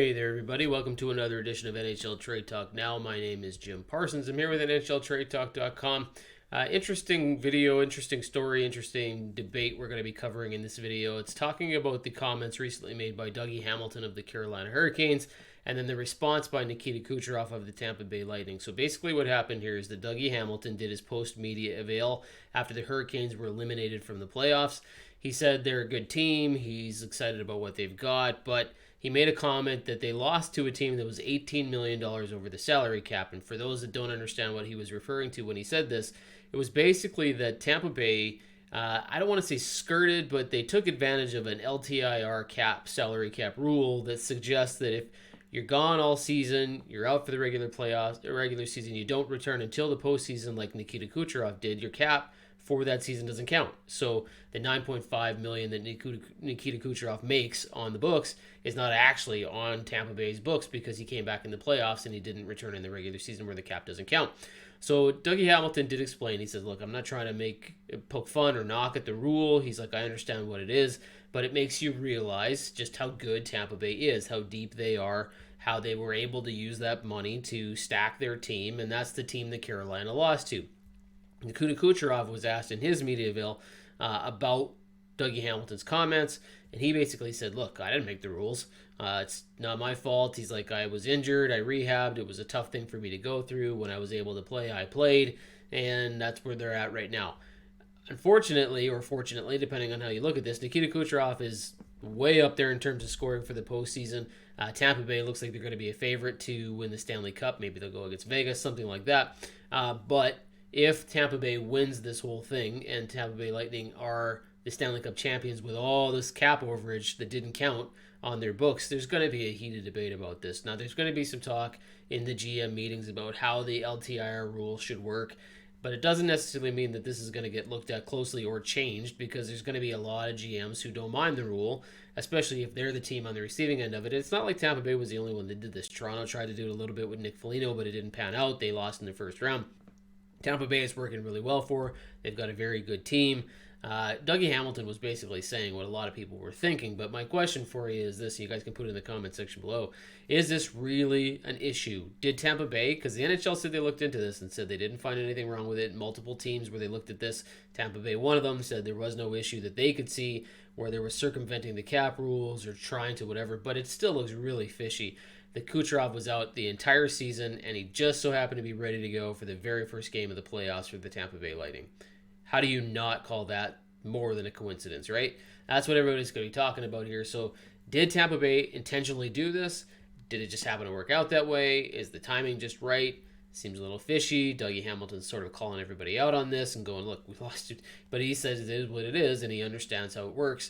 Hey there, everybody. Welcome to another edition of NHL Trade Talk Now. My name is Jim Parsons. I'm here with NHLTradeTalk.com. Interesting video, interesting story, interesting debate we're going to be covering in this video. It's talking about the comments recently made by Dougie Hamilton of the Carolina Hurricanes, and then the response by Nikita Kucherov of the Tampa Bay Lightning. So basically what happened here is that Dougie Hamilton did his post-media avail after the Hurricanes were eliminated from the playoffs. He said they're a good team, he's excited about what they've got, but he made a comment that they lost to a team that was $18 million over the salary cap. And for those that don't understand what he was referring to when he said this, it was basically that Tampa Bay, I don't want to say skirted, but they took advantage of an LTIR cap, salary cap rule that suggests that if you're gone all season, you're out for the regular season, you don't return until the postseason like Nikita Kucherov did, your cap for that season doesn't count. So the $9.5 million that Nikita Kucherov makes on the books is not actually on Tampa Bay's books because he came back in the playoffs and he didn't return in the regular season where the cap doesn't count. So Dougie Hamilton did explain. He says, look, I'm not trying to poke fun or knock at the rule. He's like, I understand what it is, but it makes you realize just how good Tampa Bay is, how deep they are, how they were able to use that money to stack their team, and that's the team that Carolina lost to. Nikita Kucherov was asked in his media avail about Dougie Hamilton's comments, and he basically said, look, I didn't make the rules. It's not my fault. He's like, I was injured, I rehabbed, it was a tough thing for me to go through. When I was able to play, I played, and that's where they're at right now. Unfortunately, or fortunately, depending on how you look at this, Nikita Kucherov is way up there in terms of scoring for the postseason. Tampa Bay looks like they're going to be a favorite to win the Stanley Cup. Maybe they'll go against Vegas, something like that. But if Tampa Bay wins this whole thing and Tampa Bay Lightning are the Stanley Cup champions with all this cap overage that didn't count on their books, there's going to be a heated debate about this. Now, there's going to be some talk in the GM meetings about how the LTIR rule should work, but it doesn't necessarily mean that this is going to get looked at closely or changed because there's going to be a lot of GMs who don't mind the rule, especially if they're the team on the receiving end of it. It's not like Tampa Bay was the only one that did this. Toronto tried to do it a little bit with Nick Foligno, but it didn't pan out. They lost in the first round. Tampa Bay is working really well for. They've got a very good team. Dougie Hamilton was basically saying what a lot of people were thinking, but my question for you is this, you guys can put it in the comment section below. Is this really an issue? Did Tampa Bay, because the NHL said they looked into this and said they didn't find anything wrong with it. Multiple teams where they looked at this, Tampa Bay, one of them, said there was no issue that they could see where they were circumventing the cap rules or trying to whatever, but it still looks really fishy. The Kucherov was out the entire season, and he just so happened to be ready to go for the very first game of the playoffs for the Tampa Bay Lightning. How do you not call that more than a coincidence, right? That's what everybody's going to be talking about here. So did Tampa Bay intentionally do this? Did it just happen to work out that way? Is the timing just right? Seems a little fishy. Dougie Hamilton's sort of calling everybody out on this and going, look, we lost it. But he says it is what it is, and he understands how it works.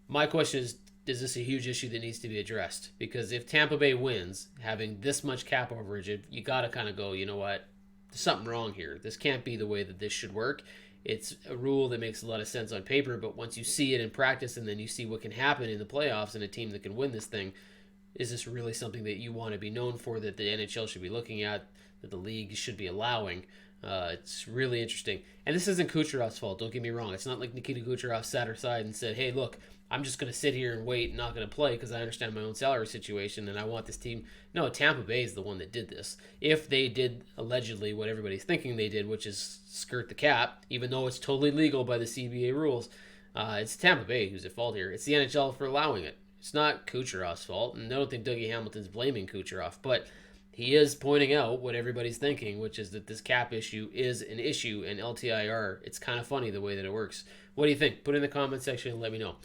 My question is this a huge issue that needs to be addressed? Because if Tampa Bay wins, having this much cap overage, you got to kind of go, you know what, there's something wrong here. This can't be the way that this should work. It's a rule that makes a lot of sense on paper, but once you see it in practice and then you see what can happen in the playoffs and a team that can win this thing, is this really something that you want to be known for, that the NHL should be looking at, that the league should be allowing? It's really interesting. And this isn't Kucherov's fault, don't get me wrong. It's not like Nikita Kucherov sat aside and said, hey, look, I'm just going to sit here and wait and not going to play because I understand my own salary situation and I want this team. No, Tampa Bay is the one that did this. If they did allegedly what everybody's thinking they did, which is skirt the cap, even though it's totally legal by the CBA rules, it's Tampa Bay who's at fault here. It's the NHL for allowing it. It's not Kucherov's fault, and I don't think Dougie Hamilton's blaming Kucherov, but he is pointing out what everybody's thinking, which is that this cap issue is an issue, and LTIR, it's kind of funny the way that it works. What do you think? Put it in the comment section and let me know.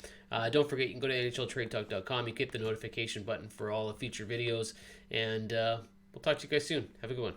Don't forget, you can go to NHLTradeTalk.com. You can hit the notification button for all the future videos, and we'll talk to you guys soon. Have a good one.